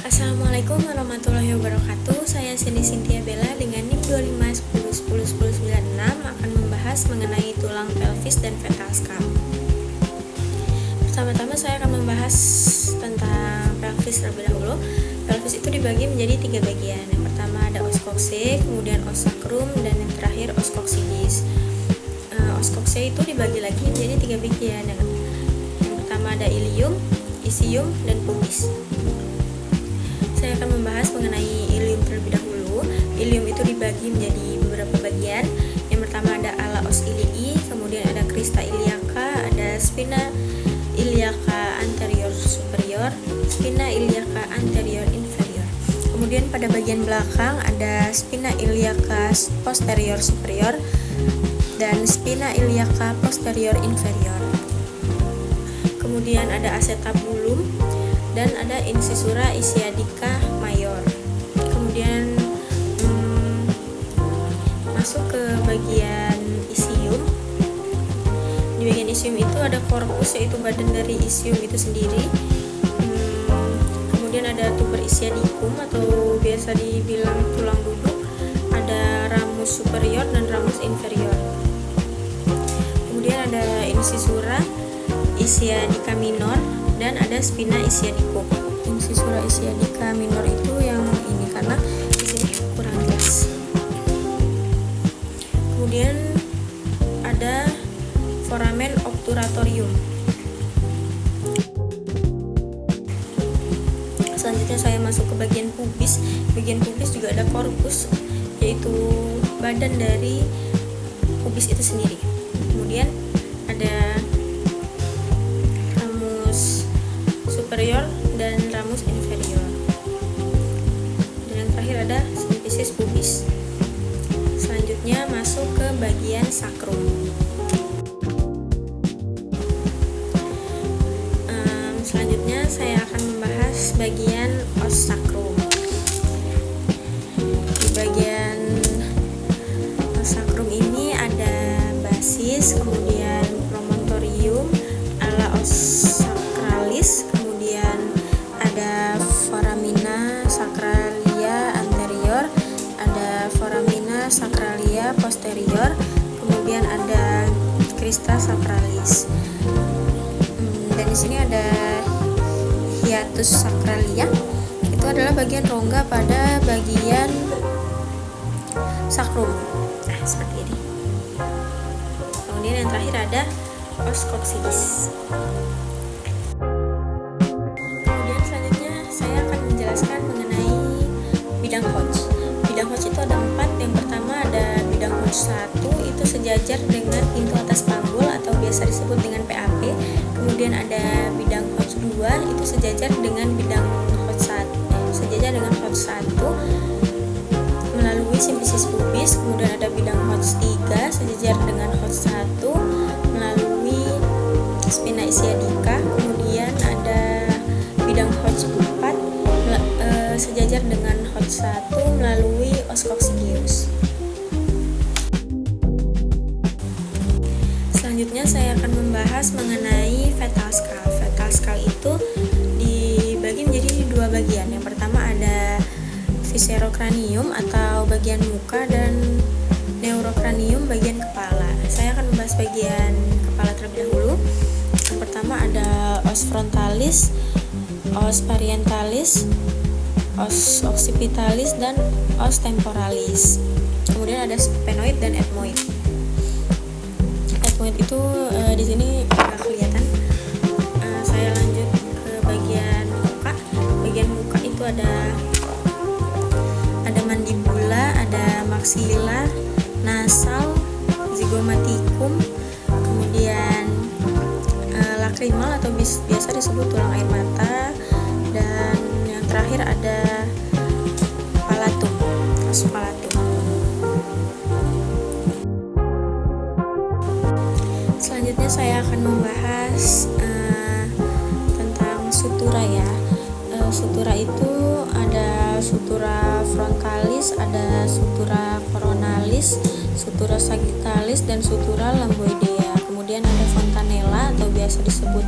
Assalamualaikum warahmatullahi wabarakatuh. Saya Cindy Cynthia Bella dengan NIM 2510101096 akan membahas mengenai tulang pelvis dan fetal skull. Pertama-tama saya akan membahas tentang pelvis terlebih dahulu. Pelvis itu dibagi menjadi 3 bagian. Yang pertama ada os coxae, kemudian os sacrum, dan yang terakhir os coccygeus. Os coxae itu dibagi lagi menjadi 3 bagian. Yang pertama ada ilium, isium, dan pubis. Saya akan membahas mengenai ilium terlebih dahulu. Ilium itu dibagi menjadi beberapa bagian. Yang pertama ada ala os ilii, kemudian ada crista iliaca, ada spina iliaca anterior superior, spina iliaca anterior inferior. Kemudian pada bagian belakang ada spina iliaca posterior superior dan spina iliaca posterior inferior. Kemudian ada acetabulum dan ada incisura ischiadica mayor. Kemudian masuk ke bagian isium. Di bagian isium itu ada korpus, yaitu badan dari isium itu sendiri. Kemudian ada tuber ischiadicum atau biasa dibilang tulang duduk. Ada ramus superior dan ramus inferior. Kemudian ada incisura ischiadica minor dan ada spina ischiadicum. Incisura ischiadica minor itu yang ini karena di sini kurang jelas. Kemudian ada foramen obturatorium. Selanjutnya saya masuk ke bagian pubis. Bagian pubis juga ada korpus, yaitu badan dari pubis itu sendiri. Kemudian ada ramus superior dan ramus inferior. Dan yang terakhir ada simfisis pubis. Selanjutnya masuk ke bagian sakrum. Selanjutnya saya akan membahas bagian os sacrum. Di bagian os sacrum ini ada basis, kemudian promontorium, ala os sacralis, kemudian ada foramina sacralia anterior, ada foramina sacralia posterior, kemudian ada crista sacralis. Dan di sini ada hiatus sacralia. Itu adalah bagian rongga pada bagian sacrum. Nah, seperti ini. Kemudian yang terakhir ada os coccygeus. Kemudian selanjutnya saya akan menjelaskan mengenai bidang Hodge. Bidang Hodge itu ada 4. Yang pertama ada bidang Hodge 1, itu sejajar dengan pintu atas panggul atau biasa disebut dengan PAP. Kemudian ada bidang Hodge 2, itu sejajar dengan bidang Hodge 1, sejajar dengan Hodge 1 melalui simfisis pubis. Kemudian ada bidang Hodge 3 sejajar dengan Hodge 1 melalui spina ischiadica. Kemudian ada bidang Hodge 4 sejajar dengan Hodge 1 melalui os coccygeus. Selanjutnya saya akan membahas mengenai fetal skull. Fetal skull itu dibagi menjadi 2 bagian. Yang pertama ada viscerocranium atau bagian muka dan neurocranium bagian kepala. Saya akan membahas bagian kepala terlebih dahulu. Yang pertama ada os frontalis, os parientalis, os occipitalis, dan os temporalis. Kemudian ada sphenoid dan ethmoid. Ethmoid itu di sini agak kelihatan. Saya lanjut ke bagian muka. Bagian muka itu ada mandibula, ada maxilla, nasal, zygomaticum, kemudian lacrimal atau biasa disebut tulang air mata, dan yang terakhir ada palatum, os palatum. Selanjutnya saya akan membahas tentang sutura ya. Sutura itu ada sutura frontalis, ada sutura coronalis, sutura sagittalis, dan sutura lamboidea. Kemudian ada fontanella atau biasa disebut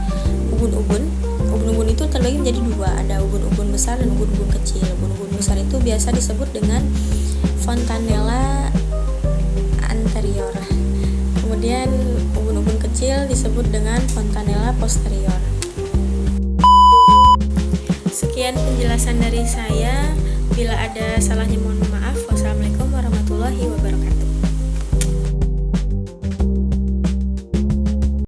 ubun-ubun. ubun-ubun itu terbagi menjadi dua, ada ubun-ubun besar dan ubun-ubun kecil. Ubun-ubun besar itu biasa disebut dengan fontanella anterior. Kemudian ubun-ubun kecil disebut dengan fontanella posterior. Sekian penjelasan dari saya. Bila ada salahnya mohon